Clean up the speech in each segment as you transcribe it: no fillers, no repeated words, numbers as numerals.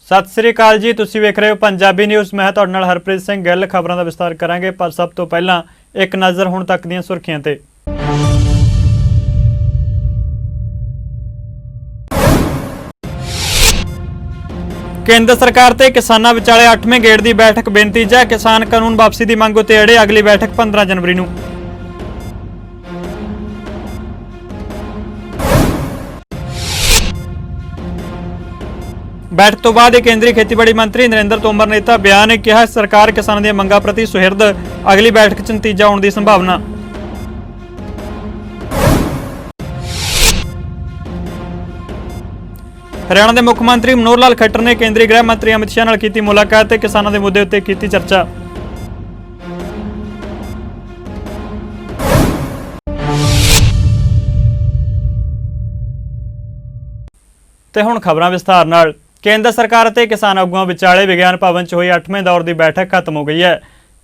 सत श्री अकाल जी, तुसीं वेख रहे हो पंजाबी न्यूज़। मैं तुहाडे नाल हरप्रीत सिंह गिल। खबरों का विस्तार करांगे, पर सब तो पहला एक नज़र हुण तक दीआं सुर्खियां ते। केंद्र सरकार ते किसानां विचाले 8वें गेड़ की बैठक बेनतीज है। किसान कानून वापसी की मंग उत्ते अड़े। अगली बैठक 15 जनवरी नूं। बैठक तो बाद केंद्रीय खेतीबाड़ी मंत्री नरेंद्र तोमर ने दिता बयान। कहा सरकार किसानों दी मंगां प्रति सुहिरद। अगली बैठक च नतीजा आउण दी संभावना। हरियाणा के मुख्यमंत्री मनोहर लाल खट्टर ने केंद्रीय गृह मंत्री अमित शाह नाल कीती मुलाकात ते किसानों के मुद्दे उत्ते कीती चर्चा। ते हुण खबरां विस्तार नाल। केंद्र सरकार ते किसान आगूआं विचाले विज्ञान भवन च हुई 8वें दौर की बैठक खत्म हो गई है।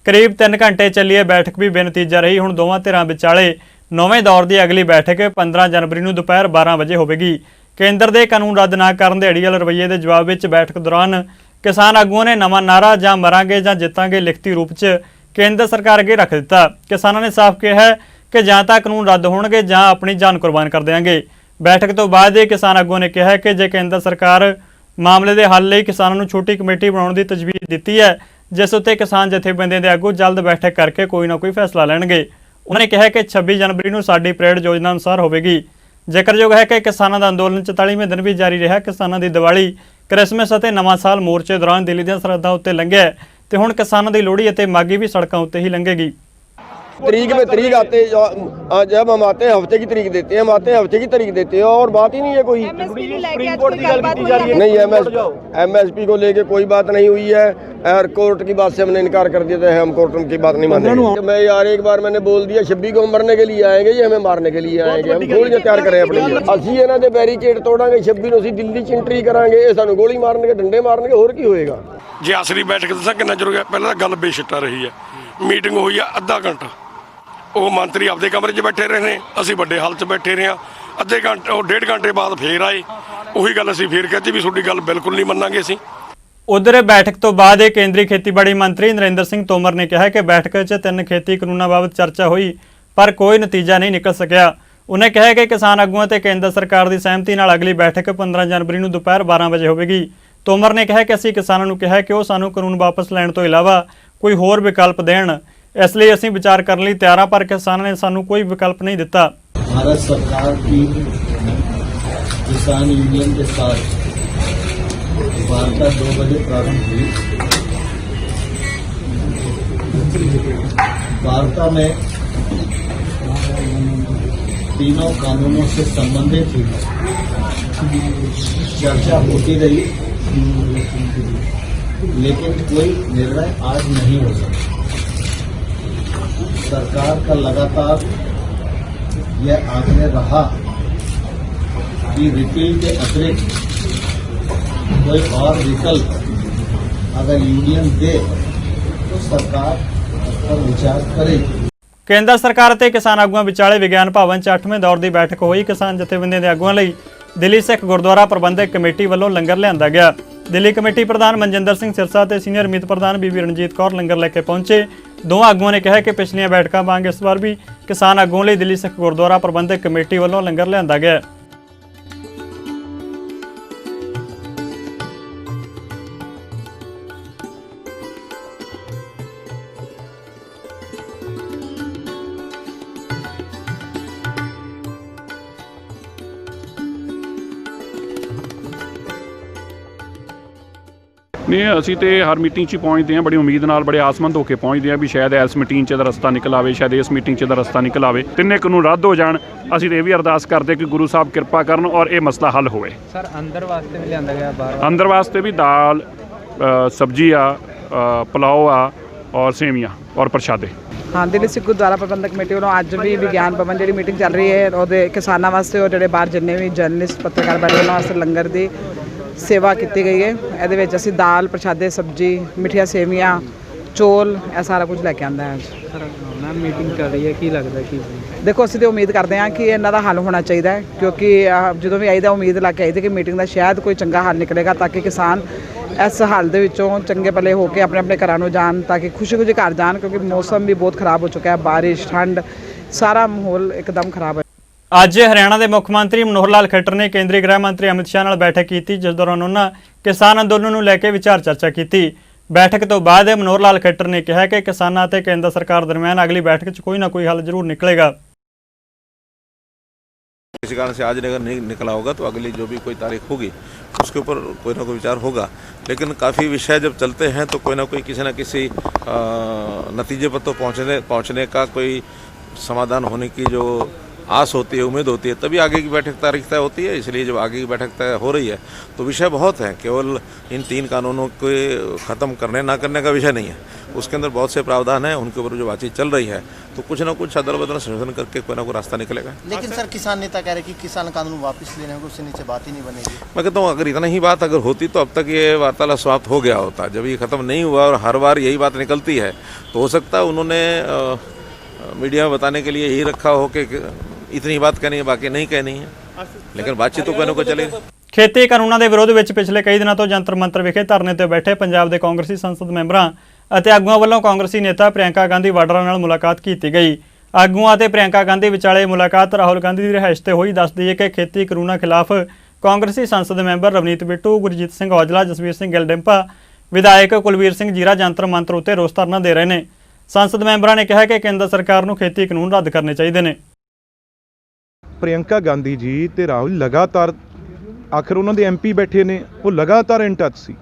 करीब 3 घंटे चली है बैठक भी बेनतीजा रही। हुण दोवां धिरां विचाले 9वें दौर की अगली बैठक 15 जनवरी नूं दोपहर 12 बजे होवेगी। केंद्र के कानून रद्द न करन दे अड़ी वाले रवैये के जवाब में बैठक दौरान किसान आगूआं ने नवां नारा जां मरांगे जां जितांगे लिखती रूप च केंद्र सरकार अगे रख दिता। किसानों ने साफ कहा है कि जां तां कानून रद्द होणगे जां अपनी जान कुर्बान कर देंगे। बैठक तो बाद किसान आगूआं ने कहा कि जे केंद्र सरकार मामले के हल लई किसानों नूं छोटी कमेटी बनाउण दी तजवीज़ दित्ती है, जिस उत्ते किसान जथेबंदियां दे आगू जल्द बैठक करके कोई ना कोई फैसला लैणगे। उन्होंने कहा कि 26 जनवरी नूं साडी परेड योजना अनुसार होवेगी। जिक्रयोग है कि किसानों का अंदोलन 44वें दिन भी जारी रहा। किसानों की दिवाली, क्रिसमस और नवां साल मोर्चे दौरान दिल्ली दी सरहदां उत्ते लंघिआ ते हुण किसानों की लोहड़ी और माघी भी सड़कों उत्ते ही लंघेगी। तरीक में तरीक आते जब हम आते हैं हफ्ते की तरीक देते हैं, हम आते हैं हफ्ते की तरीक देते हैं और बात ही नहीं है कोई। सुप्रीम कोर्ट की गल की जा रही है। नहीं, एमएसपी को लेके कोई बात नहीं हुई है और कोर्ट की बात से हमने इनकार कर दिया है। हम कोर्ट की बात नहीं मानेंगे। मैं यार एक बार मैंने बोल दिया 26 को मरने के लिए आएंगे, ये हमें मारने के लिए आएंगे। हम गोलियां तैयार करें अपनी। असं इन्हों के बैरीकेड तोड़ांगे, 26 ਨੂੰ ਅਸੀਂ ਦਿੱਲੀ ਚ ਐਂਟਰੀ ਕਰਾਂਗੇ। ਇਹ ਸਾਨੂੰ ਗੋਲੀ ਮਾਰਨਗੇ, ਡੰਡੇ ਮਾਰਨਗੇ, ਹੋਰ ਕੀ ਹੋਏਗਾ। ਜੇ ਅਸਲੀ ਬੈਠਕ ਦੱਸਾਂ ਕਿੰਨਾ ਚਿਰ ਹੋ ਗਿਆ। ਪਹਿਲਾਂ ਤਾਂ ਗੱਲ ਬੇਸ਼ਿੱਟਾ ਰਹੀ ਹੈ। ਮੀਟਿੰਗ ਹੋਈ ਆ ਅੱਧਾ ਘੰਟਾ, ਉਹ ਮੰਤਰੀ ਆਪਦੇ ਕਮਰੇ 'ਚ ਬੈਠੇ ਰਹੇ ਨੇ, ਅਸੀਂ ਵੱਡੇ ਹਾਲ 'ਚ ਬੈਠੇ ਰਹੇ ਹਾਂ। ਅੱਧੇ ਘੰਟੇ ਉਹ 1.5 ਘੰਟੇ ਬਾਅਦ ਫੇਰ ਆਏ। ਉਹੀ ਗੱਲ ਅਸੀਂ ਫੇਰ ਕਹਤੀ ਵੀ ਤੁਹਾਡੀ ਗੱਲ ਬਿਲकुल नहीं ਮੰਨਾਂਗੇ ਅਸੀਂ। उधर बैठक तो बाद केंद्रीय खेतीबाड़ी मंत्री नरेंद्र सिंह तोमर ने कहा कि बैठक च 3 खेती कानूनों बाबत चर्चा हुई पर कोई नतीजा नहीं निकल सकिया। उन्हें कहा कि किसान आगुआं ते केंद्र सरकार की सहमति नाल अगली बैठक 15 जनवरी नूं दोपहर 12 बजे होवेगी। तोमर ने कहा कि असीं किसानों नूं कहा कि वह सानूं कानून वापस लैण तो इलावा कोई होर विकल्प देण, इसलिए असीं विचार करने लई तैयार हां, पर किसानों ने सानूं कोई विकल्प नहीं दिता। भारत सरकार की किसान यूनियन के साथ वार्ता 2 बजे प्रारंभ हुई। वार्ता में तीनों कानूनों से संबंधित चर्चा होती रही, लेकिन कोई निर्णय आज नहीं हो सका। सरकार का लगातार यह आग्रह रहा कि रिपील के अतिरिक्त कोई और विकल्प अगर यूनियन दे तो सरकार उस पर विचार करेगी। केंद्र सरकार ते किसान आगुआं विचाले विज्ञान भवन च 8वें दौर की बैठक हुई। किसान जथेबंदियां दे आगुआं लई दिल्ली सिख गुरुद्वारा प्रबंधक कमेटी वालों लंगर लिआंदा गया। दिल्ली कमेटी प्रधान मनजिंदर सिंह सिरसा ते सीनियर मीत प्रधान बीबी रणजीत कौर लंगर लैके पहुंचे। दोवां आगुआं ने कहा कि पिछलियां बैठकां वांग इस बार भी किसान आगुआं लई दिल्ली सिख गुरुद्वारा प्रबंधक कमेटी वालों लंगर लिआंदा गया। नहीं असी तो हर मीटिंग च पहुँचते हैं, बड़ी उम्मीद नाल बड़े आसमंद होकर पहुँचते हैं भी शायद इस मीटिंग च रस्ता निकल आए, शायद इस मीटिंग च रस्ता निकल आए। तिन्ने कानून रद्द हो जान। असी तो यह भी अरदास करते कि गुरु साहब कृपा करन और ये मसला हल होए। सर अंदर वास्ते भी लिया गया, बाहर अंदर वास्ते भी दाल, सब्जी आ, पुलाव आ और सेवियाँ और प्रशादे। हाँ, दिल्ली सिख गुरुद्वारा प्रबंधक कमेटी वालों अज भी विज्ञान भवन जी मीटिंग चल रही है और किसानों वास्ते और जो बाहर जिन्ने भी जर्नलिस्ट पत्रकार बैठे उन्होंने वास्ते लंगर की सेवा की गई है। ये असी दाल, प्रशादे, सब्जी, मिठिया सेवियाँ, चौल, यह सारा कुछ लैके आंदा है। सर मैम मीटिंग कर रही है, की लगता है कि देखो असी तो उम्मीद करते हैं कि इन्हों का हल होना चाहिए, क्योंकि जो भी आई उम्मीद लग के आई थी कि मीटिंग का शायद कोई चंगा हल निकलेगा ताकि किसान ਇਸ ਹਾਲ ਦੇ ਵਿੱਚੋਂ ਚੰਗੇ ਭਲੇ ਹੋ ਕੇ ਆਪਣੇ ਆਪਣੇ ਘਰਾਂ ਨੂੰ ਜਾਣ ਤਾਂ ਕਿ ਖੁਸ਼ੀ ਘਰ ਜਾਣ, ਕਿਉਂਕਿ ਮੌਸਮ ਵੀ ਬਹੁਤ ਖਰਾਬ ਹੋ ਚੁੱਕਾ ਹੈ। ਬਾਰਿਸ਼, ਠੰਡ, ਸਾਰਾ ਮਾਹੌਲ ਇੱਕਦਮ ਖਰਾਬ ਹੈ। ਅੱਜ ਹਰਿਆਣਾ ਦੇ ਮੁੱਖ ਮੰਤਰੀ ਮਨੋਹਰ ਲਾਲ ਖੱਟਰ ਨੇ ਕੇਂਦਰੀ ਗ੍ਰਹਿ ਮੰਤਰੀ ਅਮਿਤ ਸ਼ਾਹ ਨਾਲ ਬੈਠਕ ਕੀਤੀ, ਜਿਸ ਦੌਰਾਨ ਉਹਨਾਂ ਕਿਸਾਨ ਅੰਦੋਲਨ ਨੂੰ ਲੈ ਕੇ ਵਿਚਾਰ ਚਰਚਾ ਕੀਤੀ। ਬੈਠਕ ਤੋਂ ਬਾਅਦ ਮਨੋਹਰ ਲਾਲ ਖੱਟਰ ਨੇ ਕਿਹਾ ਕਿ ਕਿਸਾਨਾਂ ਅਤੇ ਕੇਂਦਰ ਸਰਕਾਰ ਦਰਮਿਆਨ ਅਗਲੀ बैठक 'ਚ ਕੋਈ ना कोई हल जरूर निकलेगा। किसी कारण से आज अगर नहीं निकला होगा तो अगली जो भी कोई तारीख होगी उसके ऊपर कोई ना कोई विचार होगा, लेकिन काफ़ी विषय जब चलते हैं तो कोई ना कोई किसी न किसी नतीजे पर तो पहुंचने का कोई समाधान होने की जो आस होती है, उम्मीद होती है, तभी आगे की बैठक तारीख तय होती है। इसलिए जब आगे की बैठक तय हो रही है तो विषय बहुत हैं, केवल इन 3 कानूनों को ख़त्म करने ना करने का विषय नहीं है, उसके अंदर बहुत से प्रावधान हैं, उनके ऊपर जो बातचीत चल रही है तो कुछ ना कुछ अदल बदल संशोधन करके कोई ना कोई रास्ता निकलेगा। लेकिन सर किसान नेता कह रहे कि किसान कानून वापस लेने को उससे नीचे बात ही नहीं बनेगी। मैं कहता हूँ अगर इतना ही बात अगर होती तो अब तक ये वार्तालाप समाप्त हो गया होता। जब ये ख़त्म नहीं हुआ और हर बार यही बात निकलती है तो हो सकता है उन्होंने मीडिया में बताने के लिए यही रखा हो कि इतनी बात कहनी है, बाकी नहीं कहनी है, लेकिन बातचीत तो कहने को चलेगी। ਖੇਤੀ ਕਾਨੂੰਨਾਂ ਦੇ ਵਿਰੋਧ ਵਿੱਚ ਪਿਛਲੇ ਕਈ ਦਿਨਾਂ ਤੋਂ ਜੰਤਰ ਮੰਤਰ ਵਿਖੇ ਧਰਨੇ ਤੇ ਬੈਠੇ ਪੰਜਾਬ ਦੇ ਕਾਂਗਰਸੀ ਸੰਸਦ ਮੈਂਬਰਾਂ ਅਤੇ ਆਗੂਆਂ ਵੱਲੋਂ ਕਾਂਗਰਸੀ ਨੇਤਾ ਪ੍ਰਿਯੰਕਾ ਗਾਂਧੀ ਵਾਡਰਾ ਨਾਲ ਮੁਲਾਕਾਤ ਕੀਤੀ ਗਈ। ਆਗੂਆਂ ਅਤੇ ਪ੍ਰਿਯੰਕਾ ਗਾਂਧੀ ਵਿਚਾਲੇ ਮੁਲਾਕਾਤ ਰਾਹੁਲ ਗਾਂਧੀ ਦੀ ਰਿਹਾਇਸ਼ ਤੇ ਹੋਈ। ਦੱਸ ਦਈਏ ਕਿ ਖੇਤੀ ਕਾਨੂੰਨਾਂ ਖਿਲਾਫ ਕਾਂਗਰਸੀ ਸੰਸਦ ਮੈਂਬਰ ਰਵਨੀਤ ਬਿੱਟੂ, ਗੁਰਜੀਤ ਸਿੰਘ ਔਜਲਾ, ਜਸਵੀਰ ਸਿੰਘ ਗਿੱਲ ਡਿੰਪਾ, ਵਿਧਾਇਕ ਕੁਲਵੀਰ ਸਿੰਘ ਜੀਰਾ ਜੰਤਰ ਮੰਤਰ ਉੱਤੇ ਰੋਸ ਧਰਨਾ ਦੇ ਰਹੇ ਨੇ। ਸੰਸਦ ਮੈਂਬਰਾਂ ਨੇ ਕਿਹਾ ਕਿ ਕੇਂਦਰ ਸਰਕਾਰ ਨੂੰ ਖੇਤੀ ਕਾਨੂੰਨ ਰੱਦ ਕਰਨੇ ਚਾਹੀਦੇ ਨੇ। ਪ੍ਰਿਯੰਕਾ ਗਾਂਧੀ ਜੀ ਤੇ ਰਾਹੁਲ ਲਗਾਤਾਰ, ਆਖਰ ਉਹਨਾਂ ਦੇ ਐਮਪੀ ਬੈਠੇ ਨੇ, ਉਹ ਲਗਾਤਾਰ ਇਨ ਟੱਚ ਸੀ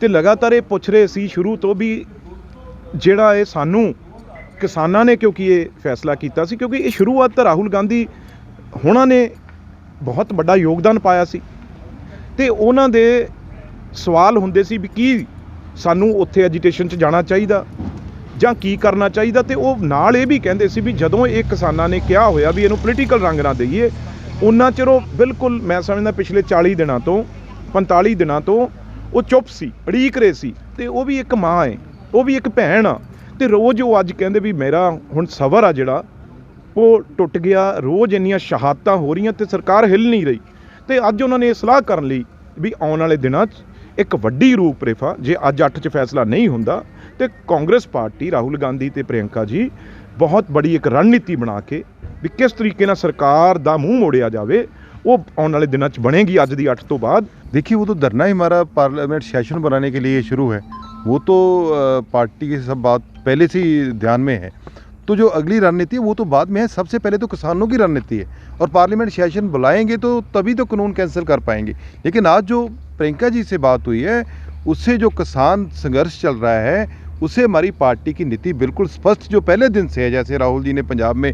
ਤੇ ਲਗਾਤਾਰ ਇਹ ਪੁੱਛ ਰਹੇ ਸੀ ਸ਼ੁਰੂ ਤੋਂ ਵੀ ਜਿਹੜਾ ਇਹ ਸਾਨੂੰ ਕਿਸਾਨਾਂ ਨੇ ਕਿਉਂਕਿ ਇਹ ਫੈਸਲਾ ਕੀਤਾ ਸੀ, ਕਿਉਂਕਿ ਇਹ ਸ਼ੁਰੂਆਤ ਤਾਂ ਰਾਹੁਲ ਗਾਂਧੀ ਹੋਣਾ ਨੇ ਬਹੁਤ ਵੱਡਾ ਯੋਗਦਾਨ ਪਾਇਆ ਸੀ ਤੇ ਉਹਨਾਂ ਦੇ ਸਵਾਲ ਹੁੰਦੇ ਸੀ ਵੀ ਕੀ ਸਾਨੂੰ ਉੱਥੇ ਐਜੀਟੇਸ਼ਨ 'ਚ ਜਾਣਾ ਚਾਹੀਦਾ ਜਾਂ ਕੀ ਕਰਨਾ ਚਾਹੀਦਾ, ਤੇ ਉਹ ਨਾਲ ਇਹ ਵੀ ਕਹਿੰਦੇ ਸੀ ਵੀ ਜਦੋਂ ਇਹ ਕਿਸਾਨਾਂ ਨੇ ਕਿਹਾ ਹੋਇਆ ਵੀ ਇਹਨੂੰ ਪੋਲੀਟੀਕਲ ਰੰਗ ਨਾ ਦਈਏ, ਉਹਨਾਂ ਚਿਰ ਉਹ ਬਿਲਕੁਲ ਮੈਂ ਸਮਝਦਾ ਪਿਛਲੇ 40 ਦਿਨਾਂ ਤੋਂ 45 ਦਿਨਾਂ ਤੋਂ ਉਹ ਚੁੱਪ ਸੀ, ਉਡੀਕ ਰਹੇ ਸੀ। ਤੇ ਉਹ ਵੀ ਇੱਕ ਮਾਂ ਹੈ, ਉਹ ਵੀ ਇੱਕ ਭੈਣ ਆ, ਤੇ ਰੋਜ਼ ਉਹ ਅੱਜ ਕਹਿੰਦੇ ਵੀ ਮੇਰਾ ਹੁਣ ਸਬਰ ਆ ਜਿਹੜਾ ਉਹ ਟੁੱਟ ਗਿਆ। ਰੋਜ਼ ਇੰਨੀਆਂ ਸ਼ਹਾਦਤਾਂ ਹੋ ਰਹੀਆਂ ਤੇ ਸਰਕਾਰ ਹਿੱਲ ਨਹੀਂ ਰਹੀ, ਤੇ ਅੱਜ ਉਹਨਾਂ ਨੇ ਇਹ ਸਲਾਹ ਕਰਨ ਲਈ ਵੀ ਆਉਣ ਵਾਲੇ ਦਿਨਾਂ 'ਚ ਇੱਕ ਵੱਡੀ ਰੂਪ ਰੇਖਾ, ਜੇ ਅੱਜ 8 'ਚ ਫੈਸਲਾ ਨਹੀਂ ਹੁੰਦਾ ਤੇ ਕਾਂਗਰਸ ਪਾਰਟੀ ਰਾਹੁਲ ਗਾਂਧੀ ਤੇ ਪ੍ਰਿਯੰਕਾ ਜੀ ਬਹੁਤ ਬੜੀ ਇੱਕ ਰਣਨੀਤੀ ਬਣਾ ਕੇ ਵੀ ਕਿਸ ਤਰੀਕੇ ਨਾਲ ਸਰਕਾਰ ਦਾ ਮੂੰਹ ਮੋੜਿਆ ਜਾਵੇ, वो आने वाले दिनों च बनेगी। आज दी 8 तो बाद देखिए, वो तो धरना ही हमारा पार्लियामेंट सेशन बनाने के लिए शुरू है, वो तो पार्टी की सब बात पहले से ही ध्यान में है। तो जो अगली रणनीति है वो तो बाद में है। सबसे पहले तो किसानों की रणनीति है, और पार्लियामेंट सेशन बुलाएंगे तो तभी तो कानून कैंसिल कर पाएंगे। लेकिन आज जो प्रियंका जी से बात हुई है, उससे जो किसान संघर्ष चल रहा है, उससे हमारी पार्टी की नीति बिल्कुल स्पष्ट जो पहले दिन से है। जैसे राहुल जी ने पंजाब में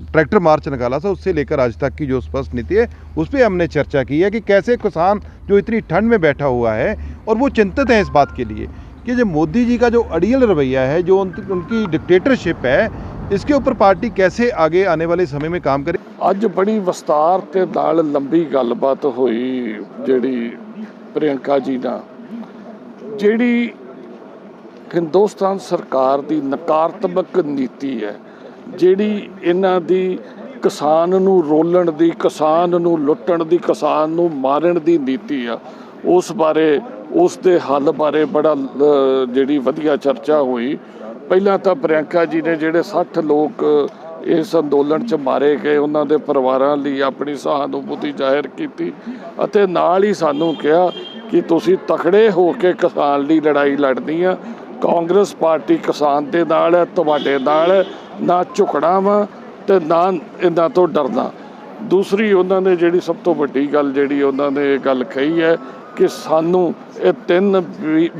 ट्रैक्टर मार्च निकाला था, उससे लेकर आज तक की जो स्पष्ट नीति है उस पर हमने चर्चा की है कि कैसे किसान जो इतनी ठंड में बैठा हुआ है और वो चिंतित है इस बात के लिए कि जो मोदी जी का जो अड़ियल रवैया है, जो उनकी डिक्टेटरशिप है, इसके ऊपर पार्टी कैसे आगे आने वाले समय में काम करे। ਅੱਜ बड़ी विस्तार ਤੇ ਨਾਲ ਲੰਬੀ ਗੱਲਬਾਤ ਹੋਈ ਜਿਹੜੀ ਪ੍ਰਿਯੰਕਾ ਜੀ ਨਾਲ, ਜਿਹੜੀ ਹਿੰਦੁਸਤਾਨ ਸਰਕਾਰ ਦੀ ਨਕਾਰਾਤਮਕ ਨੀਤੀ ਹੈ, ਜਿਹੜੀ ਇਹਨਾਂ ਦੀ ਕਿਸਾਨ ਨੂੰ ਰੋਲਣ ਦੀ, ਕਿਸਾਨ ਨੂੰ ਲੁੱਟਣ ਦੀ, ਕਿਸਾਨ ਨੂੰ ਮਾਰਨ ਦੀ ਨੀਤੀ ਆ, ਉਸ ਬਾਰੇ, ਉਸ ਦੇ ਹੱਲ ਬਾਰੇ ਬੜਾ ਜਿਹੜੀ ਵਧੀਆ ਚਰਚਾ ਹੋਈ। ਪਹਿਲਾਂ ਤਾਂ ਪ੍ਰਿਯੰਕਾ ਜੀ ਨੇ ਜਿਹੜੇ 60 ਲੋਕ ਇਸ ਅੰਦੋਲਨ 'ਚ ਮਾਰੇ ਗਏ, ਉਹਨਾਂ ਦੇ ਪਰਿਵਾਰਾਂ ਲਈ ਆਪਣੀ ਸਹਾਨੁਭੂਤੀ ਜ਼ਾਹਿਰ ਕੀਤੀ ਅਤੇ ਨਾਲ ਹੀ ਸਾਨੂੰ ਕਿਹਾ ਕਿ ਤੁਸੀਂ ਤਕੜੇ ਹੋ ਕੇ ਕਿਸਾਨ ਲਈ ਲੜਾਈ ਲੜਨੀ ਆ। ਕਾਂਗਰਸ ਪਾਰਟੀ ਕਿਸਾਨ ਦੇ ਨਾਲ ਹੈ, ਤੁਹਾਡੇ ਨਾਲ ਹੈ, ਨਾ ਝੁਕਣਾ ਵਾ ਅਤੇ ਨਾ ਇਹਨਾਂ ਤੋਂ ਡਰਨਾ। ਦੂਸਰੀ ਉਹਨਾਂ ਨੇ ਜਿਹੜੀ ਸਭ ਤੋਂ ਵੱਡੀ ਗੱਲ ਜਿਹੜੀ ਉਹਨਾਂ ਨੇ ਇਹ ਗੱਲ ਕਹੀ ਹੈ ਕਿ ਸਾਨੂੰ ਇਹ 3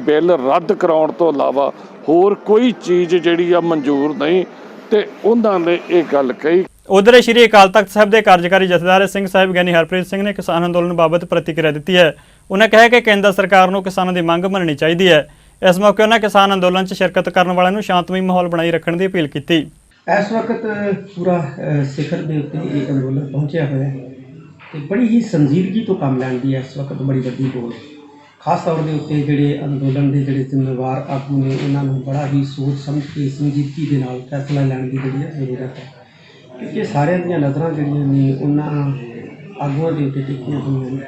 ਬਿੱਲ ਰੱਦ ਕਰਾਉਣ ਤੋਂ ਇਲਾਵਾ ਹੋਰ ਕੋਈ ਚੀਜ਼ ਜਿਹੜੀ ਆ ਮਨਜ਼ੂਰ ਨਹੀਂ, ਤੇ ਉਹਨਾਂ ਨੇ ਇਹ ਗੱਲ ਕਹੀ। ਉਧਰ ਸ਼੍ਰੀ ਅਕਾਲ ਤਖਤ ਸਾਹਿਬ ਦੇ ਕਾਰਜਕਾਰੀ ਜਥੇਦਾਰ ਸਿੰਘ ਸਾਹਿਬ ਗਿਆਨੀ ਹਰਪ੍ਰੀਤ ਸਿੰਘ ਨੇ ਕਿਸਾਨ ਅੰਦੋਲਨ ਬਾਬਤ ਪ੍ਰਤੀਕਿਰਿਆ ਦਿੱਤੀ ਹੈ। ਉਹਨਾਂ ਕਿਹਾ ਕਿ ਕੇਂਦਰ ਸਰਕਾਰ ਨੂੰ ਕਿਸਾਨਾਂ ਦੀ ਮੰਗ ਮੰਨਣੀ ਚਾਹੀਦੀ ਹੈ। ਇਸ ਮੌਕੇ ਉਹਨਾਂ ਕਿਸਾਨ ਅੰਦੋਲਨ 'ਚ ਸ਼ਿਰਕਤ ਕਰਨ ਵਾਲਿਆਂ ਨੂੰ ਸ਼ਾਂਤਮਈ ਮਾਹੌਲ ਬਣਾਈ ਰੱਖਣ ਦੀ ਅਪੀਲ ਕੀਤੀ। ਇਸ ਵਕਤ ਪੂਰਾ ਸਿਖਰ ਦੇ ਉੱਤੇ ਇਹ ਅੰਦੋਲਨ ਪਹੁੰਚਿਆ ਹੋਇਆ ਹੈ ਤੇ ਬੜੀ ਹੀ ਸੰਜੀਦਗੀ ਤੋਂ ਕੰਮ ਲੈਣ ਦੀ ਇਸ ਵਕਤ ਬੜੀ ਵੱਡੀ ਲੋੜ, ਖਾਸ ਤੌਰ ਦੇ ਉੱਤੇ ਜਿਹੜੇ ਅੰਦੋਲਨ ਦੇ ਜਿਹੜੇ ਜ਼ਿੰਮੇਵਾਰ ਆਗੂ ਨੇ, ਉਹਨਾਂ ਨੂੰ ਬੜਾ ਹੀ ਸੋਚ ਸਮਝ ਕੇ ਸੰਜੀਦਗੀ ਦੇ ਨਾਲ ਫੈਸਲਾ ਲੈਣ ਦੀ ਜਿਹੜੀ ਹੈ ਜ਼ਰੂਰਤ ਹੈ, ਕਿਉਂਕਿ ਸਾਰਿਆਂ ਦੀਆਂ ਨਜ਼ਰਾਂ ਜਿਹੜੀਆਂ ਨੇ ਉਹਨਾਂ ਆਗੂਆਂ ਦੇ ਉੱਤੇ ਟਿਕੀਆਂ ਹੋਈਆਂ ਨੇ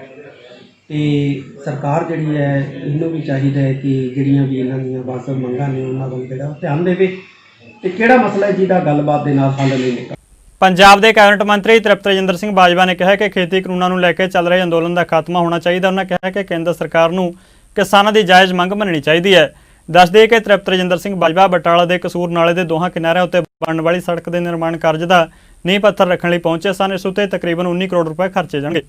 ਤੇ ਸਰਕਾਰ ਜਿਹੜੀ ਹੈ ਇਹਨੂੰ ਵੀ ਚਾਹੀਦਾ ਹੈ ਕਿ ਜਿਹੜੀਆਂ ਵੀ ਇਹਨਾਂ ਦੀਆਂ ਵਾਜਬ ਮੰਗਾਂ ਨੇ ਉਹਨਾਂ ਵੱਲ ਜਿਹੜਾ ਧਿਆਨ ਦੇਵੇ ਤੇ ਕਿਹੜਾ ਮਸਲਾ ਹੈ ਜਿਹਦਾ ਗੱਲਬਾਤ ਦੇ ਨਾਲ ਹੱਲ ਨਹੀਂ ਨਿਕਲਦਾ। ਪੰਜਾਬ ਦੇ ਕੈਬਨਿਟ ਮੰਤਰੀ ਤ੍ਰਿਪਤ ਰਜਿੰਦਰ ਸਿੰਘ ਬਾਜਵਾ ਨੇ ਕਿਹਾ ਕਿ ਖੇਤੀ ਕਾਨੂੰਨਾਂ ਨੂੰ ਲੈ ਕੇ ਚੱਲ ਰਹੇ ਅੰਦੋਲਨ ਦਾ ਖਾਤਮਾ ਹੋਣਾ ਚਾਹੀਦਾ। ਉਹਨਾਂ ਕਿਹਾ ਕਿ ਕੇਂਦਰ ਸਰਕਾਰ ਨੂੰ ਕਿਸਾਨਾਂ ਦੀ ਜਾਇਜ਼ ਮੰਗ ਮੰਨਣੀ ਚਾਹੀਦੀ ਹੈ। ਦੱਸ ਦੇਈਏ ਕਿ ਤ੍ਰਿਪਤ ਰਜਿੰਦਰ ਸਿੰਘ ਬਾਜਵਾ ਬਟਾਲਾ ਦੇ ਕਸੂਰ ਨਾਲੇ ਦੇ ਦੋਹਾਂ ਕਿਨਾਰਿਆਂ ਉੱਤੇ ਬਣਨ ਵਾਲੀ ਸੜਕ ਦੇ ਨਿਰਮਾਣ ਕਾਰਜ ਦਾ ਨੀਂਹ ਪੱਥਰ ਰੱਖਣ ਲਈ ਪਹੁੰਚੇ ਸਨ। ਇਸ ਉੱਤੇ ਤਕਰੀਬਨ 19 ਕਰੋੜ ਰੁਪਏ ਖਰਚੇ ਜਾਣਗੇ।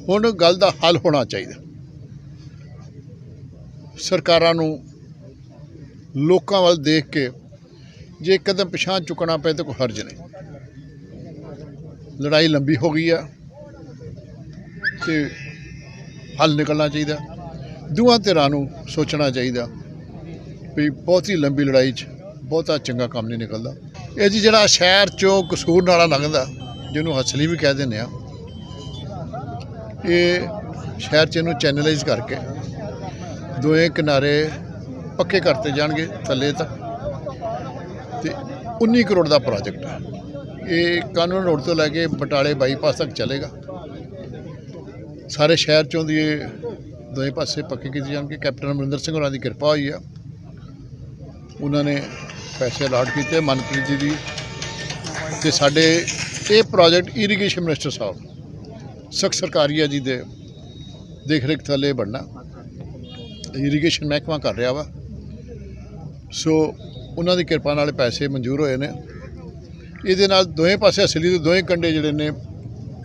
ਹੁਣ ਗੱਲ ਦਾ ਹੱਲ ਹੋਣਾ ਚਾਹੀਦਾ। ਸਰਕਾਰਾਂ ਨੂੰ ਲੋਕਾਂ ਵੱਲ ਦੇਖ ਕੇ ਜੇ ਕਦਮ ਪਿਛਾਂ ਚੁੱਕਣਾ ਪਏ ਤਾਂ ਕੋਈ ਹਰਜ ਨਹੀਂ। ਲੜਾਈ ਲੰਬੀ ਹੋ ਗਈ ਆ ਤੇ ਹੱਲ ਨਿਕਲਣਾ ਚਾਹੀਦਾ। ਦੋਵਾਂ ਧਿਰਾਂ ਨੂੰ ਸੋਚਣਾ ਚਾਹੀਦਾ ਵੀ ਬਹੁਤੀ ਲੰਬੀ ਲੜਾਈ 'ਚ ਬਹੁਤਾ ਚੰਗਾ ਕੰਮ ਨਹੀਂ ਨਿਕਲਦਾ। ਇਹ ਜੀ ਜਿਹੜਾ ਸ਼ਹਿਰ 'ਚੋਂ ਕਸੂਰ ਨਾਲਾ ਲੰਘਦਾ, ਜਿਹਨੂੰ ਹਸਲੀ ਵੀ ਕਹਿ ਦਿੰਦੇ ਆ, ਇਹ ਸ਼ਹਿਰ 'ਚ ਇਹਨੂੰ ਚੈਨਲਾਈਜ਼ ਕਰਕੇ ਦੋਵੇਂ ਕਿਨਾਰੇ ਪੱਕੇ ਕਰਤੇ ਜਾਣਗੇ ਥੱਲੇ ਤੱਕ ਤੇ 19 ਕਰੋੜ ਦਾ ਪ੍ਰੋਜੈਕਟ ਹੈ। ਇਹ ਕਾਨੂੰਨ ਰੋਡ ਤੋਂ ਲੈ ਕੇ ਬਟਾਲੇ ਬਾਈਪਾਸ ਤੱਕ ਚੱਲੇਗਾ। ਸਾਰੇ ਸ਼ਹਿਰ 'ਚੋਂ ਦੀ ਇਹ ਦੋਵੇਂ ਪਾਸੇ ਪੱਕੇ ਕੀਤੇ ਜਾਣਗੇ। ਕੈਪਟਨ ਅਮਰਿੰਦਰ ਸਿੰਘ ਹੋਰਾਂ ਦੀ ਕਿਰਪਾ ਹੋਈ ਆ, ਉਹਨਾਂ ਨੇ ਪੈਸੇ ਅਲਾਟ ਕੀਤੇ ਮਨਪ੍ਰੀਤ ਜੀ ਦੀ ਤੇ ਸਾਡੇ ਇਹ ਪ੍ਰੋਜੈਕਟ ਇਰੀਗੇਸ਼ਨ ਮਿਨਿਸਟਰ ਸਾਹਿਬ ਸਖਤ ਸਰਕਾਰੀਆ ਜੀ ਦੇ ਦੇਖ ਰੇਖ ਥੱਲੇ ਬਣਨਾ। ਇਰੀਗੇਸ਼ਨ ਮਹਿਕਮਾ ਕਰ ਰਿਹਾ ਵਾ, ਸੋ ਉਹਨਾਂ ਦੀ ਕਿਰਪਾ ਨਾਲ ਪੈਸੇ ਮਨਜ਼ੂਰ ਹੋਏ ਨੇ। ਇਹਦੇ ਨਾਲ ਦੋਵੇਂ ਪਾਸੇ ਅਸਲੀ ਦੇ ਦੋਵੇਂ ਕੰਢੇ ਜਿਹੜੇ ਨੇ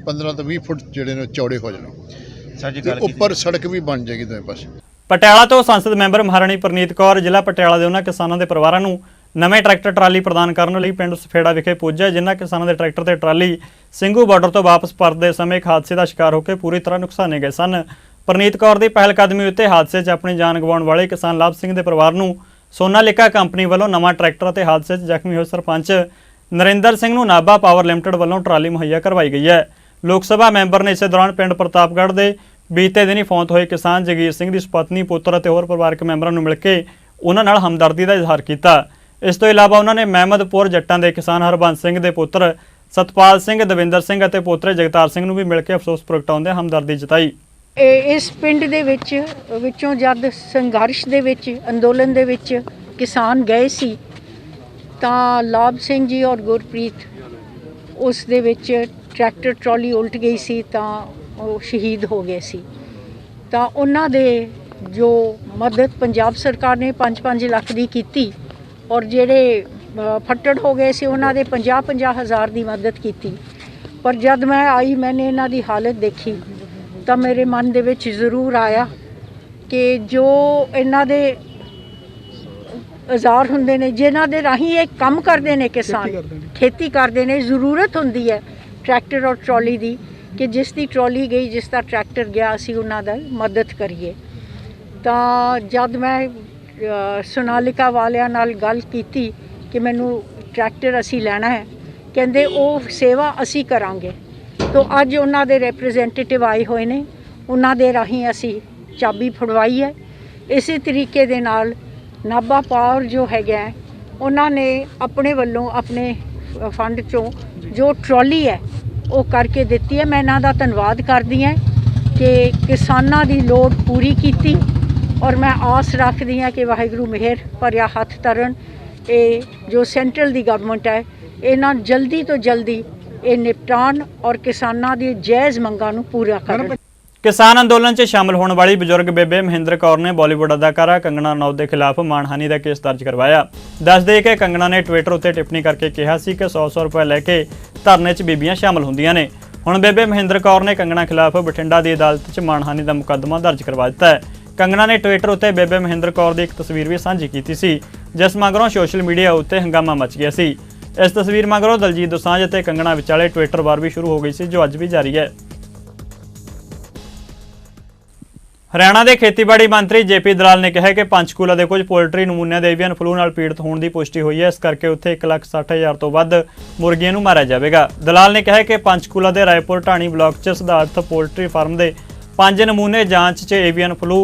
15 ਤੋਂ 20 ਫੁੱਟ ਜਿਹੜੇ ਨੇ ਚੌੜੇ ਹੋ ਜਾਣੇ। ਉੱਪਰ ਸੜਕ ਵੀ ਬਣ ਜਾਏਗੀ ਦੋਵੇਂ ਪਾਸੇ। ਪਟਿਆਲਾ ਤੋਂ ਸੰਸਦ ਮੈਂਬਰ ਮਹਾਰਾਣੀ ਪ੍ਰਨੀਤ ਕੌਰ ਜ਼ਿਲ੍ਹਾ ਪਟਿਆਲਾ ਦੇ ਉਹਨਾਂ ਕਿਸਾਨਾਂ ਦੇ ਪਰਿਵਾਰਾਂ ਨੂੰ ਨਵੇਂ ਟਰੈਕਟਰ ਟਰਾਲੀ ਪ੍ਰਦਾਨ ਕਰਨ ਲਈ ਪਿੰਡ ਸਫੇੜਾ ਵਿਖੇ ਪੁੱਜੇ, ਜਿਨ੍ਹਾਂ ਕਿਸਾਨਾਂ ਦੇ ਟਰੈਕਟਰ ਤੇ ਟਰਾਲੀ ਸਿੰਘੂ ਬਾਰਡਰ ਤੋਂ ਵਾਪਸ ਪਰਤਦੇ ਸਮੇਂ ਇੱਕ ਹਾਦਸੇ ਦਾ ਸ਼ਿਕਾਰ ਹੋ ਕੇ ਪੂਰੀ ਤਰ੍ਹਾਂ ਨੁਕਸਾਨੇ ਗਏ ਸਨ। ਪ੍ਰਨੀਤ ਕੌਰ ਦੀ ਪਹਿਲ ਕਦਮੀ ਉੱਤੇ ਹਾਦਸੇ 'ਚ ਆਪਣੀ ਜਾਨ ਗਵਾਉਣ ਵਾਲੇ ਕਿਸਾਨ ਲਾਭ ਸਿੰਘ ਦੇ ਪਰਿਵਾਰ ਨੂੰ ਸੋਨਾਲੀਕਾ ਕੰਪਨੀ ਵੱਲੋਂ ਨਵਾਂ ਟਰੈਕਟਰ ਅਤੇ ਹਾਦਸੇ 'ਚ ਜ਼ਖਮੀ ਹੋਏ ਸਰਪੰਚ ਨਰਿੰਦਰ ਸਿੰਘ ਨੂੰ ਨਾਭਾ ਪਾਵਰ ਲਿਮਟਿਡ ਵੱਲੋਂ ਟਰਾਲੀ ਮੁਹੱਈਆ ਕਰਵਾਈ ਗਈ ਹੈ। ਲੋਕ ਸਭਾ ਮੈਂਬਰ ਨੇ ਇਸੇ ਦੌਰਾਨ ਪਿੰਡ ਪ੍ਰਤਾਪਗੜ੍ਹ ਦੇ ਬੀਤੇ ਦਿਨੀ ਫੌਤ ਹੋਏ ਕਿਸਾਨ ਜਗੀਰ ਸਿੰਘ ਦੀ ਸੁਪਤਨੀ, ਪੁੱਤਰ ਅਤੇ ਹੋਰ ਪਰਿਵਾਰਕ ਮੈਂਬਰਾਂ ਨੂੰ ਮਿਲ ਕੇ ਉਹਨਾਂ ਨਾਲ ਹਮਦਰਦੀ ਦਾ ਇਜ਼ਹਾਰ ਕੀਤਾ। ਇਸ ਤੋਂ ਇਲਾਵਾ ਉਹਨਾਂ ਨੇ ਮਹਿਮਦਪੁਰ ਜੱਟਾਂ ਦੇ ਕਿਸਾਨ ਹਰਬੰਸ ਸਿੰਘ ਦੇ ਪੁੱਤਰ ਸਤਪਾਲ ਸਿੰਘ, ਦਵਿੰਦਰ ਸਿੰਘ ਅਤੇ ਪੋਤਰੇ ਜਗਤਾਰ ਸਿੰਘ ਨੂੰ ਵੀ ਮਿਲ ਕੇ ਅਫਸੋਸ ਪ੍ਰਗਟਾਉਂਦੇ ਹਮਦਰਦੀ ਜਤਾਈ। ਇਸ ਪਿੰਡ ਦੇ ਵਿੱਚੋਂ ਜਦ ਸੰਘਰਸ਼ ਦੇ ਵਿੱਚ ਅੰਦੋਲਨ ਦੇ ਵਿੱਚ ਕਿਸਾਨ ਗਏ ਸੀ ਤਾਂ ਲਾਭ ਸਿੰਘ ਜੀ ਔਰ ਗੁਰਪ੍ਰੀਤ ਉਸ ਦੇ ਵਿੱਚ ਟਰੈਕਟਰ ਟਰਾਲੀ ਉਲਟ ਗਈ ਸੀ ਤਾਂ ਉਹ ਸ਼ਹੀਦ ਹੋ ਗਏ ਸੀ। ਤਾਂ ਉਹਨਾਂ ਦੇ ਜੋ ਮਦਦ ਪੰਜਾਬ ਸਰਕਾਰ ਨੇ 5-5 ਲੱਖ ਦੀ ਕੀਤੀ ਔਰ ਜਿਹੜੇ ਫੱਟੜ ਹੋ ਗਏ ਸੀ ਉਹਨਾਂ ਦੇ 50-50 ਹਜ਼ਾਰ ਦੀ ਮਦਦ ਕੀਤੀ। ਪਰ ਜਦ ਮੈਂ ਆਈ ਮੈंने ਇਹਨਾਂ ਦੀ ਹਾਲਤ ਦੇਖੀ ਤਾਂ ਮੇਰੇ ਮਨ ਦੇ ਵਿੱਚ ਜ਼ਰੂਰ ਆਇਆ ਕਿ ਜੋ ਇਹਨਾਂ ਦੇ ਔਜ਼ਾਰ ਹੁੰਦੇ ਨੇ ਜਿਨ੍ਹਾਂ ਦੇ ਰਾਹੀਂ ਇਹ ਕੰਮ ਕਰਦੇ ਨੇ, ਕਿਸਾਨ ਖੇਤੀ ਕਰਦੇ ਨੇ, ਜ਼ਰੂਰਤ ਹੁੰਦੀ ਹੈ ਟਰੈਕਟਰ ਔਰ ਟਰਾਲੀ ਦੀ ਕਿ ਜਿਸ ਦੀ ਟਰਾਲੀ ਗਈ, ਜਿਸ ਦਾ ਟਰੈਕਟਰ ਗਿਆ, ਅਸੀਂ ਉਹਨਾਂ ਦਾ ਮਦਦ ਕਰੀਏ। ਤਾਂ ਜਦ ਮੈਂ ਸੋਨਾਲੀਕਾ ਵਾਲਿਆਂ ਨਾਲ ਗੱਲ ਕੀਤੀ ਕਿ ਮੈਨੂੰ ਟਰੈਕਟਰ ਅਸੀਂ ਲੈਣਾ ਹੈ, ਕਹਿੰਦੇ ਉਹ ਸੇਵਾ ਅਸੀਂ ਕਰਾਂਗੇ। ਤਾਂ ਅੱਜ ਉਹਨਾਂ ਦੇ ਰਿਪਰੈਜ਼ੈਂਟੇਟਿਵ ਆਏ ਹੋਏ ਨੇ, ਉਹਨਾਂ ਦੇ ਰਾਹੀਂ ਅਸੀਂ ਚਾਬੀ ਫੜਵਾਈ ਹੈ। ਇਸੇ ਤਰੀਕੇ ਦੇ ਨਾਲ ਨਾਭਾ ਪਾਵਰ ਜੋ ਹੈਗਾ ਉਹਨਾਂ ਨੇ ਆਪਣੇ ਵੱਲੋਂ ਆਪਣੇ ਫੰਡ 'ਚੋਂ ਜੋ ਟਰਾਲੀ ਹੈ ਉਹ ਕਰਕੇ ਦਿੱਤੀ ਹੈ। ਮੈਂ ਇਹਨਾਂ ਦਾ ਧੰਨਵਾਦ ਕਰਦੀ ਹਾਂ ਕਿ ਕਿਸਾਨਾਂ ਦੀ ਲੋੜ ਪੂਰੀ ਕੀਤੀ ਔਰ ਮੈਂ ਆਸ ਰੱਖਦੀ ਹਾਂ ਕਿ ਵਾਹਿਗੁਰੂ ਮਿਹਰ ਭਰਿਆ ਹੱਥ ਧਰਨ। ਇਹ ਜੋ ਸੈਂਟਰਲ ਦੀ ਗਵਰਨਮੈਂਟ ਹੈ ਇਹਨਾਂ ਜਲਦੀ ਤੋਂ ਜਲਦੀ ਇਹ ਨਿਪਟਾਉਣ ਔਰ ਕਿਸਾਨਾਂ ਦੀ ਜਾਇਜ਼ ਮੰਗਾਂ ਨੂੰ ਪੂਰਾ ਕਰਨ। ਕਿਸਾਨ ਅੰਦੋਲਨ 'ਚ ਸ਼ਾਮਲ ਹੋਣ ਵਾਲੀ ਬਜ਼ੁਰਗ ਬੇਬੇ ਮਹਿੰਦਰ ਕੌਰ ਨੇ ਬਾਲੀਵੁੱਡ ਅਦਾਕਾਰਾ ਕੰਗਣਾ ਰਣੌਤ ਦੇ ਖਿਲਾਫ ਮਾਣਹਾਨੀ ਦਾ ਕੇਸ ਦਰਜ ਕਰਵਾਇਆ। ਦੱਸ ਦੇ ਕਿ ਕੰਗਣਾ ਨੇ ਟਵਿੱਟਰ ਉੱਤੇ ਟਿੱਪਣੀ ਕਰਕੇ ਕਿਹਾ ਸੀ ਕਿ 100 ਰੁਪਏ ਲੈ ਕੇ ਧਰਨੇ 'ਚ ਬੀਬੀਆਂ ਸ਼ਾਮਲ ਹੁੰਦੀਆਂ ਨੇ। ਹੁਣ ਬੇਬੇ ਮਹਿੰਦਰ ਕੌਰ ਨੇ ਕੰਗਣਾ ਖਿਲਾਫ ਬਠਿੰਡਾ ਦੀ ਅਦਾਲਤ 'ਚ ਮਾਣਹਾਨੀ ਦਾ ਮੁਕੱਦਮਾ ਦਰਜ ਕਰਵਾ ਦਿੱਤਾ ਹੈ। ਕੰਗਣਾ ਨੇ ਟਵਿੱਟਰ ਉੱਤੇ ਬੇਬੇ ਮਹਿੰਦਰ ਕੌਰ ਦੀ ਇੱਕ ਤਸਵੀਰ ਵੀ ਸਾਂਝੀ ਕੀਤੀ ਸੀ, ਜਿਸ ਮਗਰੋਂ ਸੋਸ਼ਲ ਮੀਡੀਆ ਉੱਤੇ ਹੰਗਾਮਾ ਮਚ ਗਿਆ ਸੀ। ਇਸ ਤਸਵੀਰ ਮਗਰੋਂ ਦਲਜੀਤ ਦੋਸਾਂਝ ਅਤੇ ਕੰਗਣਾ ਵਿਚਾਲੇ ਟਵਿੱਟਰ ਵਾਰ ਵੀ ਸ਼ੁਰੂ ਹੋ ਗਈ ਸੀ, ਜੋ ਅੱਜ ਵੀ ਜਾਰੀ ਹੈ। ਹਰਿਆਣਾ ਦੇ ਖੇਤੀਬਾੜੀ ਮੰਤਰੀ ਜੇਪੀ ਦਲਾਲ ਨੇ ਕਿਹਾ ਕਿ ਪੰਚਕੂਲਾ ਦੇ ਕੁਝ ਪੋਲਟਰੀ ਨਮੂਨਿਆਂ ਦੇ ਏਵੀਅਨ ਫਲੂ ਨਾਲ ਪੀੜਤ ਹੋਣ ਦੀ ਪੁਸ਼ਟੀ ਹੋਈ ਹੈ। ਇਸ ਕਰਕੇ ਉੱਥੇ 1,60,000 ਤੋਂ ਵੱਧ ਮੁਰਗੀਆਂ ਨੂੰ ਮਾਰਿਆ ਜਾਵੇਗਾ। ਦਲਾਲ ਨੇ ਕਿਹਾ ਕਿ ਪੰਚਕੂਲਾ ਦੇ ਰਾਏਪੁਰ ਢਾਣੀ ਬਲਾਕ 'ਚ ਸਿਧਾਰਥ ਪੋਲਟਰੀ ਫਾਰਮ ਦੇ 5 ਨਮੂਨੇ ਜਾਂਚ 'ਚ ਏਵੀਅਨ ਫਲੂ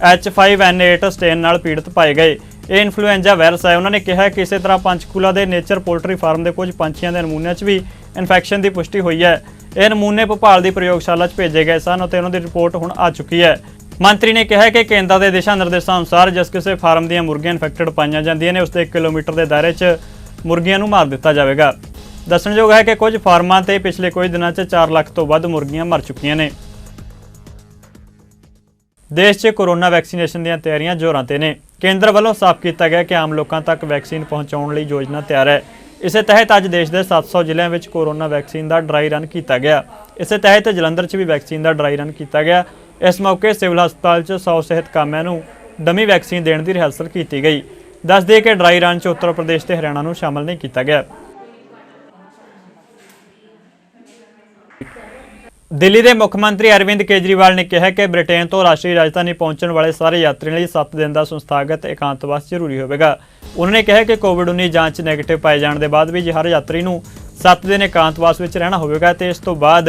H5N8 ਸਟੇਨ ਨਾਲ ਪੀੜਤ ਪਾਏ ਗਏ। ਇਹ ਇਨਫਲੂਐਂਜ਼ਾ ਵਾਇਰਸ ਹੈ। ਉਹਨਾਂ ਨੇ ਕਿਹਾ ਕਿ ਇਸੇ ਤਰ੍ਹਾਂ ਪੰਚਕੂਲਾ ਦੇ ਨੇਚਰ ਪੋਲਟਰੀ ਫਾਰਮ ਦੇ ਕੁਝ ਪੰਛੀਆਂ ਦੇ ਨਮੂਨਿਆਂ 'ਚ ਵੀ ਇਨਫੈਕਸ਼ਨ ਦੀ ਪੁਸ਼ਟੀ ਹੋਈ ਹੈ। ਇਹ ਨਮੂਨੇ ਭੋਪਾਲ ਦੀ ਪ੍ਰਯੋਗਸ਼ਾਲਾ 'ਚ ਭੇਜੇ ਗਏ ਸਨ ਅਤੇ ਉਹਨਾਂ ਦੀ ਰਿਪੋਰਟ ਹੁਣ ਆ ਚੁੱਕੀ ਹੈ। ਮੰਤਰੀ ਨੇ ਕਿਹਾ ਕਿ ਕੇਂਦਰ ਦੇ ਦਿਸ਼ਾ ਨਿਰਦੇਸ਼ਾਂ ਅਨੁਸਾਰ ਜਿਸ ਕਿਸੇ ਫਾਰਮ ਦੀਆਂ ਮੁਰਗੀਆਂ ਇਨਫੈਕਟਡ ਪਾਈਆਂ ਜਾਂਦੀਆਂ ਨੇ ਉਸ ਦੇ 1 ਕਿਲੋਮੀਟਰ ਦੇ ਦਾਇਰੇ 'ਚ ਮੁਰਗੀਆਂ ਨੂੰ ਮਾਰ ਦਿੱਤਾ ਜਾਵੇਗਾ। ਦੱਸਣਯੋਗ ਹੈ ਕਿ ਕੁਝ ਫਾਰਮਾਂ ਤੇ ਪਿਛਲੇ ਕੁਝ ਦਿਨਾਂ 'ਚ 4 ਲੱਖ ਤੋਂ ਵੱਧ ਮੁਰਗੀਆਂ ਮਰ ਚੁੱਕੀਆਂ ਨੇ। ਦੇਸ਼ 'ਚ ਕੋਰੋਨਾ ਵੈਕਸੀਨੇਸ਼ਨ ਦੀਆਂ ਤਿਆਰੀਆਂ ਜ਼ੋਰਾਂ ਤੇ ਨੇ। ਕੇਂਦਰ ਵੱਲੋਂ ਸਾਫ਼ ਕੀਤਾ ਗਿਆ ਕਿ ਆਮ ਲੋਕਾਂ ਤੱਕ ਵੈਕਸੀਨ ਪਹੁੰਚਾਉਣ ਲਈ ਯੋਜਨਾ ਤਿਆਰ ਹੈ। ਇਸੇ ਤਹਿਤ ਅੱਜ ਦੇਸ਼ ਦੇ 700 ਜ਼ਿਲ੍ਹਿਆਂ ਵਿੱਚ ਕੋਰੋਨਾ ਵੈਕਸੀਨ ਦਾ ਡਰਾਈ ਰਨ ਕੀਤਾ ਗਿਆ। ਇਸੇ ਤਹਿਤ ਜਲੰਧਰ 'ਚ ਵੀ ਵੈਕਸੀਨ ਦਾ ਡਰਾਈ ਰਨ ਕੀਤਾ ਗਿਆ। ਇਸ ਮੌਕੇ ਸਿਵਲ ਹਸਪਤਾਲ 'ਚ 100 ਸਿਹਤ ਕਾਮਿਆਂ ਨੂੰ ਡਮੀ ਵੈਕਸੀਨ ਦੇਣ ਦੀ ਰਿਹਰਸਲ ਕੀਤੀ ਗਈ। ਦੱਸ ਦਈਏ ਕਿ ਡਰਾਈ ਰਨ 'ਚ ਉੱਤਰ ਪ੍ਰਦੇਸ਼ ਤੇ ਹਰਿਆਣਾ ਨੂੰ ਸ਼ਾਮਲ ਨਹੀਂ ਕੀਤਾ ਗਿਆ। ਦਿੱਲੀ ਦੇ ਮੁੱਖ ਮੰਤਰੀ ਅਰਵਿੰਦ ਕੇਜਰੀਵਾਲ ਨੇ ਕਿਹਾ ਕਿ ਬ੍ਰਿਟੇਨ ਤੋਂ ਰਾਸ਼ਟਰੀ ਰਾਜਧਾਨੀ ਪਹੁੰਚਣ ਵਾਲੇ ਸਾਰੇ ਯਾਤਰੀਆਂ ਲਈ 7 ਦਿਨ ਦਾ ਸੰਸਥਾਗਤ ਇਕਾਂਤਵਾਸ ਜ਼ਰੂਰੀ ਹੋਵੇਗਾ। ਉਹਨਾਂ ਨੇ ਕਿਹਾ ਕਿ ਕੋਵਿਡ-19 ਜਾਂਚ ਨੈਗੇਟਿਵ ਪਾਏ ਜਾਣ ਦੇ ਬਾਅਦ ਵੀ ਹਰ ਯਾਤਰੀ ਨੂੰ 7 ਦਿਨ ਇਕਾਂਤਵਾਸ ਵਿੱਚ ਰਹਿਣਾ ਹੋਵੇਗਾ ਤੇ ਇਸ ਤੋਂ ਬਾਅਦ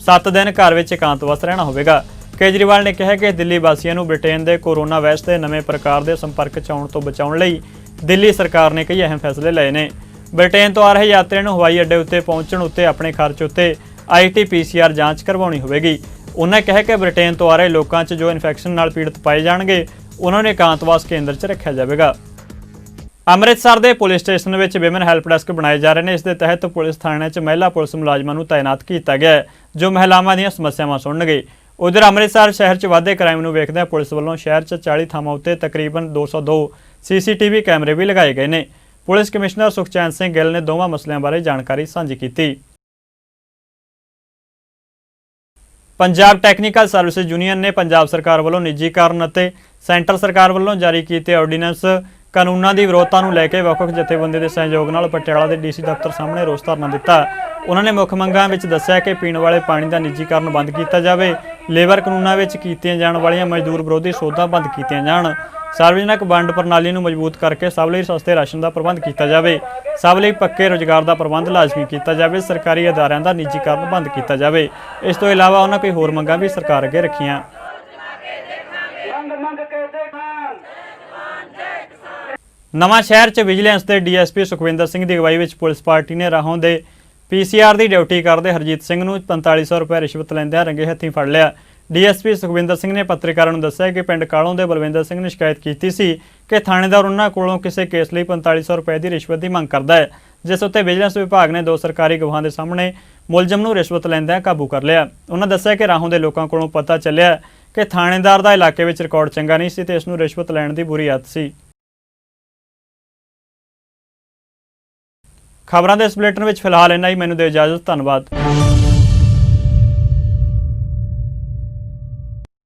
7 ਦਿਨ ਘਰ ਵਿੱਚ ਇਕਾਂਤਵਾਸ ਰਹਿਣਾ ਹੋਵੇਗਾ। ਕੇਜਰੀਵਾਲ ਨੇ ਕਿਹਾ ਕਿ ਦਿੱਲੀ ਵਾਸੀਆਂ ਨੂੰ ਬ੍ਰਿਟੇਨ ਦੇ ਕੋਰੋਨਾ ਵਾਇਰਸ ਦੇ ਨਵੇਂ ਪ੍ਰਕਾਰ ਦੇ ਸੰਪਰਕ 'ਚ ਆਉਣ ਤੋਂ ਬਚਾਉਣ ਲਈ ਦਿੱਲੀ ਸਰਕਾਰ ਨੇ ਕਈ ਅਹਿਮ ਫੈਸਲੇ ਲਏ ਨੇ। ਬ੍ਰਿਟੇਨ ਤੋਂ ਆ ਰਹੇ ਯਾਤਰੀਆਂ ਨੂੰ ਹਵਾਈ ਅੱਡੇ ਉੱਤੇ ਪਹੁੰਚਣ ਉੱਤੇ ਆਪਣੇ ਖਰਚ ਉੱਤੇ RT-PCR ਜਾਂਚ ਕਰਵਾਉਣੀ ਹੋਵੇਗੀ। ਉਹਨਾਂ ਕਿਹਾ ਕਿ ਬ੍ਰਿਟੇਨ ਤੋਂ ਆ ਰਹੇ ਲੋਕਾਂ 'ਚ ਜੋ ਇਨਫੈਕਸ਼ਨ ਨਾਲ ਪੀੜਤ ਪਾਏ ਜਾਣਗੇ ਉਹਨਾਂ ਨੂੰ ਇਕਾਂਤਵਾਸ ਕੇਂਦਰ 'ਚ ਰੱਖਿਆ ਜਾਵੇਗਾ। ਅੰਮ੍ਰਿਤਸਰ ਦੇ ਪੁਲਿਸ ਸਟੇਸ਼ਨ ਵਿੱਚ ਵਿਮਨ ਹੈਲਪ ਡੈਸਕ ਬਣਾਏ ਜਾ ਰਹੇ ਨੇ। ਇਸ ਦੇ ਤਹਿਤ ਪੁਲਿਸ ਥਾਣੇ 'ਚ ਮਹਿਲਾ ਪੁਲਿਸ ਮੁਲਾਜ਼ਮਾਂ ਨੂੰ ਤਾਇਨਾਤ ਕੀਤਾ ਗਿਆ ਹੈ ਜੋ ਮਹਿਲਾਵਾਂ ਦੀਆਂ ਸਮੱਸਿਆਵਾਂ ਸੁਣਨਗੇ। ਉਧਰ ਅੰਮ੍ਰਿਤਸਰ ਸ਼ਹਿਰ 'ਚ ਵਾਧੇ ਕ੍ਰਾਈਮ ਨੂੰ ਵੇਖਦਿਆਂ ਪੁਲਿਸ ਵੱਲੋਂ ਸ਼ਹਿਰ 'ਚ 40 ਥਾਵਾਂ ਉੱਤੇ ਤਕਰੀਬਨ 202 CCTV ਕੈਮਰੇ ਵੀ ਲਗਾਏ ਗਏ ਨੇ। ਪੁਲਿਸ ਕਮਿਸ਼ਨਰ ਸੁਖਚੈਨ ਸਿੰਘ ਗਿੱਲ ਨੇ ਦੋਵਾਂ ਮਸਲਿਆਂ ਬਾਰੇ ਜਾਣਕਾਰੀ ਸਾਂਝੀ ਕੀਤੀ। ਪੰਜਾਬ ਟੈਕਨੀਕਲ ਸਰਵਿਸਿਜ਼ ਯੂਨੀਅਨ ਨੇ ਪੰਜਾਬ ਸਰਕਾਰ ਵੱਲੋਂ ਨਿੱਜੀਕਰਨ ਅਤੇ ਸੈਂਟਰ ਸਰਕਾਰ ਵੱਲੋਂ ਜਾਰੀ ਕੀਤੇ ਆਰਡੀਨੈਂਸ ਕਾਨੂੰਨਾਂ ਦੀ ਵਿਰੋਧਤਾ ਨੂੰ ਲੈ ਕੇ ਵੱਖ-ਵੱਖ ਜਥੇਬੰਦੀਆਂ ਦੇ ਸਹਿਯੋਗ ਨਾਲ ਪਟਿਆਲਾ ਦੇ DC ਦਫ਼ਤਰ ਸਾਹਮਣੇ ਰੋਸ ਧਰਨਾ ਦਿੱਤਾ। ਉਹਨਾਂ ਨੇ ਮੁੱਖ ਮੰਗਾਂ ਵਿੱਚ ਦੱਸਿਆ ਕਿ ਪੀਣ ਵਾਲੇ ਪਾਣੀ ਦਾ ਨਿੱਜੀਕਰਨ ਬੰਦ ਕੀਤਾ ਜਾਵੇ, ਲੇਬਰ ਕਾਨੂੰਨਾਂ ਵਿੱਚ ਕੀਤੀਆਂ ਜਾਣ ਵਾਲੀਆਂ ਮਜ਼ਦੂਰ ਵਿਰੋਧੀ ਸੋਧਾਂ ਬੰਦ ਕੀਤੀਆਂ ਜਾਣ, ਸਾਰਵਜਨਿਕ ਵੰਡ ਪ੍ਰਣਾਲੀ ਨੂੰ ਮਜ਼ਬੂਤ ਕਰਕੇ ਸਭ ਲਈ ਸਸਤੇ ਰਾਸ਼ਨ ਦਾ ਪ੍ਰਬੰਧ ਕੀਤਾ ਜਾਵੇ, ਸਭ ਲਈ ਪੱਕੇ ਰੁਜ਼ਗਾਰ ਦਾ ਪ੍ਰਬੰਧ ਲਾਜ਼ਮੀ ਕੀਤਾ ਜਾਵੇ, ਸਰਕਾਰੀ ਅਦਾਰਿਆਂ ਦਾ ਨਿੱਜੀਕਰਨ ਬੰਦ ਕੀਤਾ ਜਾਵੇ। ਇਸ ਤੋਂ ਇਲਾਵਾ ਉਹਨਾਂ ਕੋਈ ਹੋਰ ਮੰਗਾਂ ਵੀ ਸਰਕਾਰ ਅੱਗੇ ਰੱਖੀਆਂ। ਨਵਾਂ ਸ਼ਹਿਰ 'ਚ ਵਿਜੀਲੈਂਸ ਦੇ DSP ਸੁਖਵਿੰਦਰ ਸਿੰਘ ਦੀ ਅਗਵਾਈ ਵਿੱਚ ਪੁਲਿਸ ਪਾਰਟੀ ਨੇ ਰਾਹੋਂ ਦੇ PCR ਦੀ ਡਿਊਟੀ ਕਰਦੇ ਹਰਜੀਤ ਸਿੰਘ ਨੂੰ 4500 ਰੁਪਏ ਰਿਸ਼ਵਤ ਲੈਂਦਿਆਂ ਰੰਗੇ ਹੱਥੀਂ ਫੜ ਲਿਆ। DSP ਸੁਖਵਿੰਦਰ ਸਿੰਘ ਨੇ ਪੱਤਰਕਾਰਾਂ ਨੂੰ ਦੱਸਿਆ ਕਿ ਪਿੰਡ ਕਾਲੋਂ ਦੇ ਬਲਵਿੰਦਰ ਸਿੰਘ ਨੇ ਸ਼ਿਕਾਇਤ ਕੀਤੀ ਸੀ ਕਿ ਥਾਣੇਦਾਰ ਉਹਨਾਂ ਕੋਲੋਂ ਕਿਸੇ ਕੇਸ ਲਈ 4500 ਰੁਪਏ ਦੀ ਰਿਸ਼ਵਤ ਦੀ ਮੰਗ ਕਰਦਾ ਹੈ, ਜਿਸ ਉੱਤੇ ਵਿਜੀਲੈਂਸ ਵਿਭਾਗ ਨੇ 2 ਸਰਕਾਰੀ ਗਵਾਹਾਂ ਦੇ ਸਾਹਮਣੇ ਮੁਲਜ਼ਮ ਨੂੰ ਰਿਸ਼ਵਤ ਲੈਂਦਿਆਂ ਕਾਬੂ ਕਰ ਲਿਆ। ਉਹਨਾਂ ਦੱਸਿਆ ਕਿ ਰਾਹੋਂ ਦੇ ਲੋਕਾਂ ਕੋਲੋਂ ਪਤਾ ਚੱਲਿਆ ਕਿ ਥਾਣੇਦਾਰ ਦਾ ਇਲਾਕੇ ਵਿੱਚ ਰਿਕਾਰਡ ਚੰਗਾ ਨਹੀਂ ਸੀ ਤੇ ਇਸ ਨੂੰ ਰਿਸ਼ਵਤ ਲੈਣ ਦੀ ਬੁਰੀ ਆਦਤ ਸੀ। ਖਬਰਾਂ ਦੇ ਇਸ ਬੁਲੇਟਿਨ ਵਿੱਚ ਫਿਲਹਾਲ ਇੰਨਾ ਹੀ। ਮੈਨੂੰ ਦਿਓ ਇਜਾਜ਼ਤ। ਧੰਨਵਾਦ।